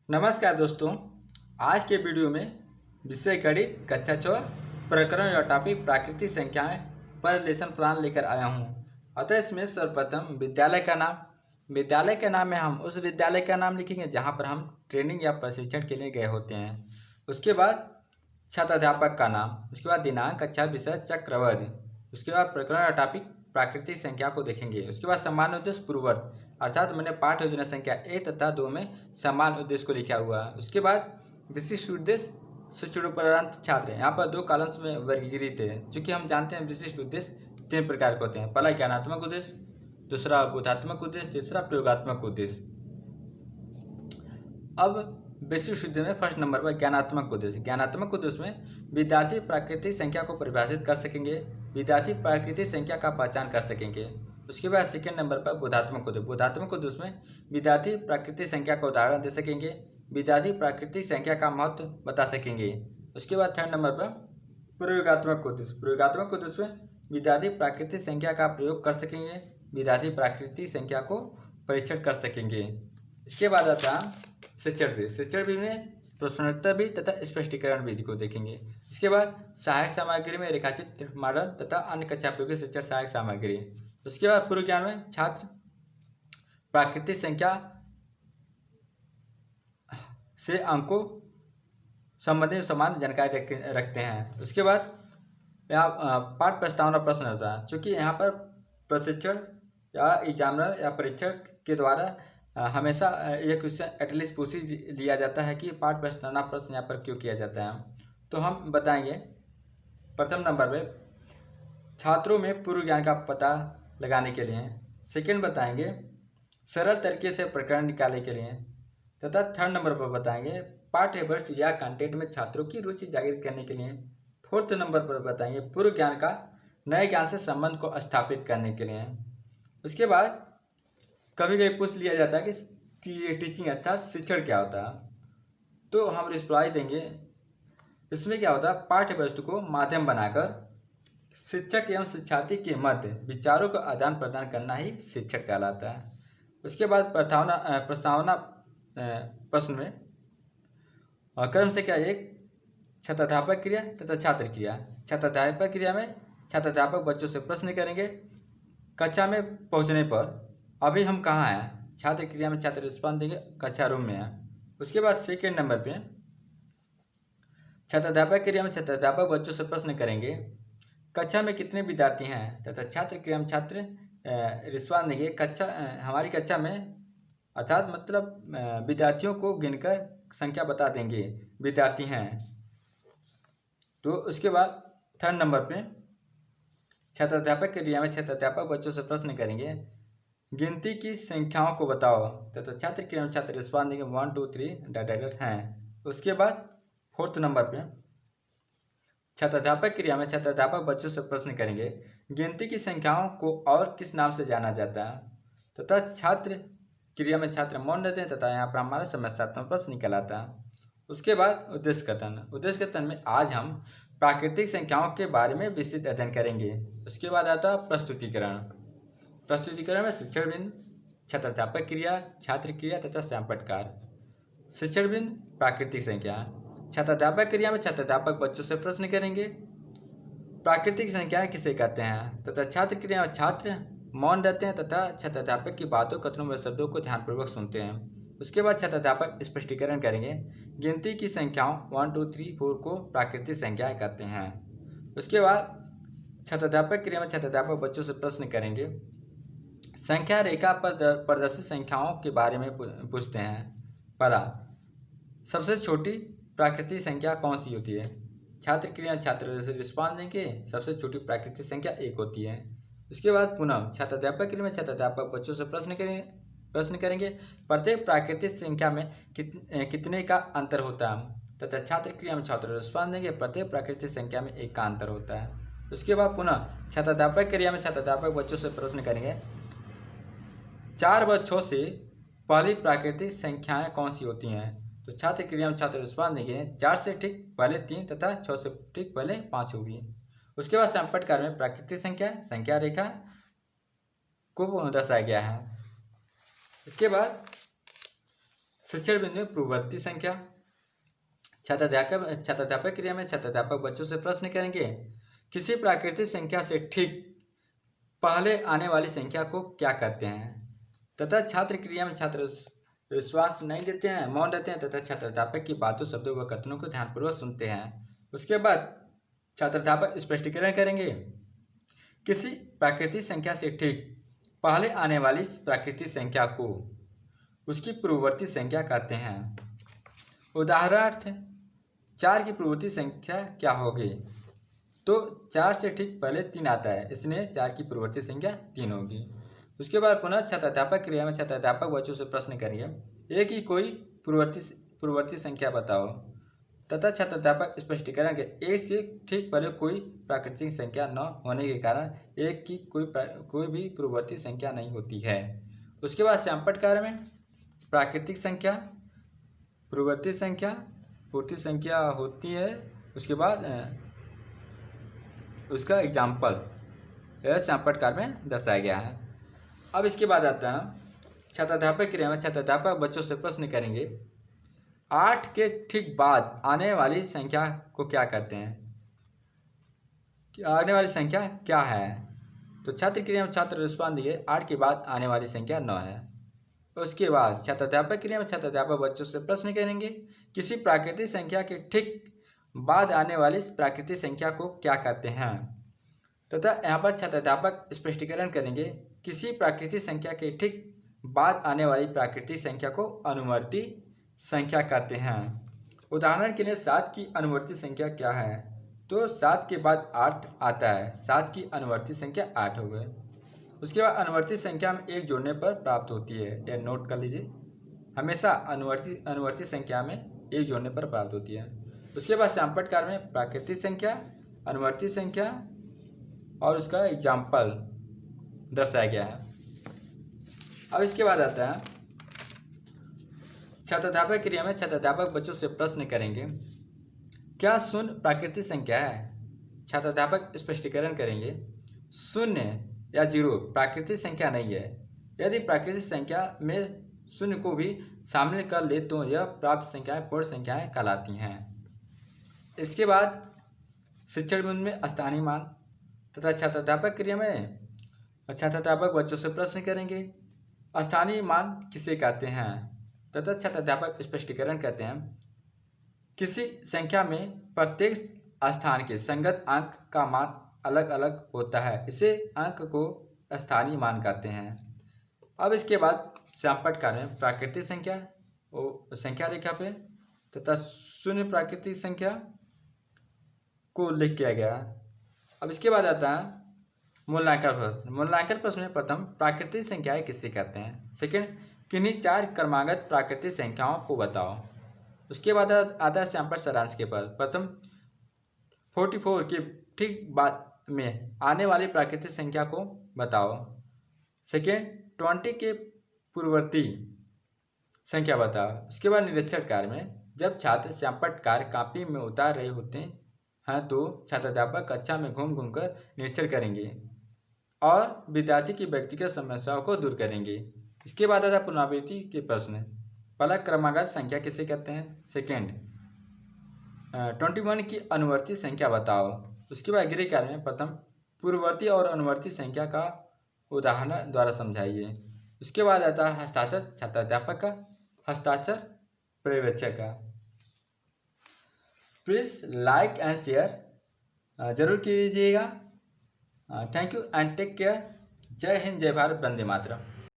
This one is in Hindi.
नमस्कार दोस्तों, आज के वीडियो में विषय गणित कक्षा 6 प्रकरण या टॉपिक प्राकृतिक संख्याएं पर लेसन प्लान लेकर आया हूं। अतः इसमें सर्वप्रथम विद्यालय के नाम में हम उस विद्यालय का नाम लिखेंगे जहां पर हम ट्रेनिंग या प्रशिक्षण के लिए गए होते हैं। उसके बाद छात्राध्यापक का नाम, उसके बाद दिनांक, कक्षा, विषय, चक्रवधि, उसके बाद प्रकरण या टॉपिक प्राकृतिक संख्या को देखेंगे। उसके बाद समान उद्देश्य पूर्ववर्त, अर्थात मैंने पाठ योजना संख्या 1 तथा 2 में समान उद्देश्य को लिखा हुआ है। उसके बाद विशिष्ट उद्देश्य शिक्षणोपरांत छात्र, यहाँ पर 2 कॉलम्स में वर्गीकृत है, चूँकि हम जानते हैं विशिष्ट उद्देश्य 3 प्रकार के होते हैं। पहला ज्ञानात्मक उद्देश्य, दूसरा बोधात्मक उद्देश्य, तीसरा प्रयोगात्मक उद्देश्य। अब विशिष्ट उद्देश्य में फर्स्ट नंबर पर ज्ञानात्मक उद्देश्य। ज्ञानात्मक उद्देश्य में विद्यार्थी प्राकृतिक संख्या को परिभाषित कर सकेंगे, विद्यार्थी प्राकृतिक संख्या का पहचान कर सकेंगे। उसके बाद सेकेंड नंबर पर बोधात्मक उद्देश्य। बोधात्मक उद्देश्य में विद्यार्थी प्राकृतिक संख्या का उदाहरण दे सकेंगे, विद्यार्थी प्राकृतिक संख्या का महत्व बता सकेंगे। उसके बाद थर्ड नंबर पर प्रयोगात्मक उद्देश्य। प्रयोगात्मक उद्देश्य में विद्यार्थी प्राकृतिक संख्या का प्रयोग कर सकेंगे, विद्यार्थी प्राकृतिक संख्या को परीक्षण कर सकेंगे। इसके बाद आता है शिक्षण विधि। शिक्षण विधि में प्रश्नोत्तर विधि तथा स्पष्टीकरण विधि को देखेंगे। इसके बाद सहायक सामग्री में रेखाचित्र, मॉडल तथा अन्य कक्षा उपयोगी शिक्षण सहायक सामग्री। उसके बाद पूर्व ज्ञान में छात्र प्राकृतिक संख्या से अंकों संबंधित समान जानकारी रखते हैं। उसके बाद यहाँ पाठ प्रस्तावना प्रश्न होता है, चूँकि यहाँ पर प्रशिक्षण या एग्जामिनर या परीक्षक के द्वारा हमेशा एक क्वेश्चन एटलीस्ट पूछ ही लिया जाता है कि पाठ प्रस्तावना प्रश्न यहाँ पर क्यों किया जाता है। तो हम बताएंगे प्रथम नंबर पे छात्रों में पूर्व ज्ञान का पता लगाने के लिए, सेकंड बताएंगे सरल तरीके से प्रकरण निकालने के लिए, तथा थर्ड नंबर पर बताएंगे पाठ्य वस्तु या कंटेंट में छात्रों की रुचि जागृत करने के लिए, फोर्थ नंबर पर बताएंगे पूर्व ज्ञान का नए ज्ञान से संबंध को स्थापित करने के लिए। उसके बाद कभी कभी पूछ लिया जाता है कि टीचिंग अर्थात शिक्षण क्या होता है, तो हम रिप्लाई देंगे इसमें क्या होता है, पाठ्य वस्तु को माध्यम बनाकर शिक्षक एवं शिक्षार्थी के मध्य विचारों का आदान प्रदान करना ही शिक्षण कहलाता है। उसके बाद प्रस्तावना प्रश्न में क्रम से क्या एक छात्राध्यापक क्रिया तथा छात्र क्रिया। छात्राध्यापक क्रिया में छात्राध्यापक बच्चों से प्रश्न करेंगे कक्षा में पहुंचने पर अभी हम कहाँ हैं, छात्र क्रिया में छात्र रिस्पॉन्स देंगे कक्षा रूम में है। उसके बाद सेकेंड नंबर पे छात्राध्यापक क्रिया में छात्राध्यापक बच्चों से प्रश्न करेंगे कक्षा में कितने विद्यार्थी हैं, तथा छात्र क्रिया में छात्र रिस्पॉन्स देंगे हमारी कक्षा में, अर्थात मतलब विद्यार्थियों को गिनकर संख्या बता देंगे विद्यार्थी हैं। तो उसके बाद थर्ड नंबर पे छात्राध्यापक क्रिया में छात्राध्यापक बच्चों से प्रश्न करेंगे गिनती की संख्याओं को बताओ, तथा छात्र क्रिया में छात्र रिस्पॉन्स देंगे 1 2 3 हैं। उसके बाद फोर्थ नंबर पे छात्राध्यापक क्रिया में छात्राध्यापक बच्चों से प्रश्न करेंगे गिनती की संख्याओं को और किस नाम से जाना जाता है, तथा छात्र क्रिया में छात्र मौन रहते हैं, तथा यहाँ पर हमारा समस्यात्मक प्रश्न निकल आता है। उसके बाद उद्देश्य कथन। उद्देश्य कथन में आज हम प्राकृतिक संख्याओं के बारे में विस्तृत अध्ययन करेंगे। उसके बाद आता है प्रस्तुतिकरण। प्रस्तुतिकरण में शिक्षण बिंदु, छात्राध्यापक क्रिया, छात्र क्रिया तथा सैंपटकार। शिक्षण बिंदु प्राकृतिक संख्या। छात्राध्यापक क्रिया में छात्राध्यापक बच्चों से प्रश्न करेंगे प्राकृतिक संख्याएं किसे कहते हैं, तथा छात्र क्रिया में छात्र मौन रहते हैं तथा छात्राध्यापक की बातों, कथनों व शब्दों को ध्यानपूर्वक सुनते हैं। उसके बाद छात्राध्यापक स्पष्टीकरण करेंगे गिनती की संख्याओं 1 2 3 4 को प्राकृतिक संख्याएं कहते हैं। उसके बाद छात्राध्यापक क्रिया में छात्राध्यापक बच्चों से प्रश्न करेंगे संख्या रेखा पर प्रदर्शित संख्याओं के बारे में पूछते हैं। पहला, सबसे छोटी प्राकृतिक संख्या कौन सी होती है। छात्र क्रिया छात्र रिस्पॉन्स देंगे सबसे छोटी प्राकृतिक संख्या 1 होती है। उसके बाद पुनः छात्राध्यापक क्रिया में छात्राध्यापक बच्चों से प्रश्न करेंगे प्रत्येक प्राकृतिक संख्या में कितने का अंतर होता है, तथा छात्र क्रिया में छात्र रिस्पॉन्स देंगे प्रत्येक प्राकृतिक संख्या में 1 का अंतर होता है। उसके बाद पुनः छात्राध्यापक क्रिया में छात्राध्यापक बच्चों से प्रश्न करेंगे 4 व 6 से पहली प्राकृतिक संख्याएं कौन सी होती हैं, तो छात्र क्रिया में छात्र रिस्पॉन्स देंगे 4 से ठीक पहले 3 तथा 6 से ठीक पहले 5 होगी। उसके बाद सैंपटकार में प्राकृतिक संख्या रेखा को दर्शाया गया है। इसके बाद शिक्षण बिंदु में पूर्ववर्ती संख्या। छात्राध्यापक क्रिया में छात्राध्यापक बच्चों से प्रश्न करेंगे, किसी प्राकृतिक संख्या से ठीक पहले आने वाली संख्या को क्या कहते हैं। तथा छात्र क्रिया में छात्र विश्वास नहीं देते हैं, मौन रहते हैं तथा छात्राध्यापक की बातों, शब्दों व कथनों को ध्यानपूर्वक सुनते हैं। उसके बाद छात्राध्यापक स्पष्टीकरण करेंगे, किसी प्राकृतिक संख्या से ठीक पहले आने वाली प्राकृतिक संख्या को उसकी पूर्ववर्ती संख्या कहते हैं। उदाहरणार्थ 4 की पूर्ववर्ती संख्या क्या होगी, तो 4 से ठीक पहले 3 आता है, इसलिए 4 की पूर्ववर्ती संख्या 3 होगी। उसके बाद पुनः छात्राध्यापक क्रिया में छात्राध्यापक बच्चों से प्रश्न करिए, एक ही कोई पूर्ववर्ती संख्या बताओ। तथा छात्राध्यापक स्पष्टीकरण के, एक से ठीक पहले कोई प्राकृतिक संख्या न होने के कारण एक की कोई भी पूर्ववर्ती संख्या नहीं होती है। उसके बाद श्यामपट्ट कार्य में प्राकृतिक संख्या, पूर्ववर्ती संख्या, पूर्ति संख्या होती है। उसके बाद उसका एग्जाम्पल यह श्यामपट्ट कार्य में दर्शाया गया है। अब इसके बाद आता है छात्राध्यापक क्रिया में छात्राध्यापक बच्चों से प्रश्न करेंगे, 8 के ठीक बाद आने वाली संख्या को क्या कहते हैं, आने वाली संख्या क्या है। तो छात्र क्रिया में छात्र रिस्पॉन्स दिए, 8 के बाद आने वाली संख्या 9 है। उसके बाद छात्राध्यापक क्रिया में छात्राध्यापक बच्चों से प्रश्न करेंगे, किसी प्राकृतिक संख्या के ठीक बाद आने वाली प्राकृतिक संख्या को क्या कहते हैं। तथा यहाँ पर छात्राध्यापक स्पष्टीकरण करेंगे, किसी प्राकृतिक संख्या के ठीक बाद आने वाली प्राकृतिक संख्या को अनुवर्ती संख्या कहते हैं। उदाहरण के लिए 7 की अनुवर्ती संख्या क्या है, तो 7 के बाद 8 आता है, 7 की अनुवर्ती संख्या 8 हो गए। उसके बाद अनुवर्ती संख्या में 1 जोड़ने पर प्राप्त होती है, यह नोट कर लीजिए, हमेशा अनुवर्ती संख्या में 1 जोड़ने पर प्राप्त होती है। उसके बाद श्यामपट्ट कार्य में प्राकृतिक संख्या, अनुवर्ती संख्या और उसका एग्जाम्पल दर्शाया गया है। अब इसके बाद आता है छात्राध्यापक क्रिया में छात्राध्यापक बच्चों से प्रश्न करेंगे, क्या शून्य प्राकृतिक संख्या है। छात्राध्यापक स्पष्टीकरण करेंगे, शून्य या 0 प्राकृतिक संख्या नहीं है। यदि प्राकृतिक संख्या में शून्य को भी शामिल कर ले तो यह प्राप्त संख्याएं पूर्ण संख्याएं कहलाती हैं। इसके बाद शिक्षण बिंदु में स्थानीय मान तथा छात्राध्यापक क्रिया में छात्राध्यापक बच्चों से प्रश्न करेंगे, स्थानीय मान किसे कहते हैं। तथा छात्राध्यापक स्पष्टीकरण कहते हैं, किसी संख्या में प्रत्येक स्थान के संगत अंक का मान अलग अलग होता है, इसे अंक को स्थानीय मान कहते हैं। अब इसके बाद श्यामपट्ट कार्य में प्राकृतिक संख्या संख्या रेखा पे तथा शून्य प्राकृतिक संख्या को लिख किया गया। अब इसके बाद आता है मूल्यांकन प्रश्न। मूल्यांकन प्रश्न में प्रथम प्राकृतिक संख्याएं किसे कहते हैं, सेकंड किन्हीं 4 क्रमागत प्राकृतिक संख्याओं को बताओ। उसके बाद आता है श्यामपट्ट सारांश के पर, प्रथम 44 के ठीक बाद में आने वाली प्राकृतिक संख्या को बताओ। सेकेंड 20 के पूर्ववर्ती संख्या बताओ। उसके बाद निरीक्षण कार्य में जब छात्र श्यामपट्ट कार्य कापी में उतार रहे होते हैं तो छात्राध्यापक कक्षा में घूम घूम कर निरीक्षण करेंगे और विद्यार्थी की व्यक्तिगत समस्याओं को दूर करेंगे। इसके बाद आता पुनरावृत्ति के प्रश्न, पहला क्रमागत संख्या किसे कहते हैं, सेकेंड 21 की अनुवर्ती संख्या बताओ। उसके बाद गृह कार्य में प्रथम पूर्ववर्ती और अनुवर्ती संख्या का उदाहरण द्वारा समझाइए। उसके बाद आता है हस्ताक्षर छात्राध्यापक का, हस्ताक्षर पर्यवेक्षक का। प्लीज लाइक एंड शेयर जरूर कीजिएगा। Thank you and take care. जय हिंद, जय भारत, वंदे मातरम।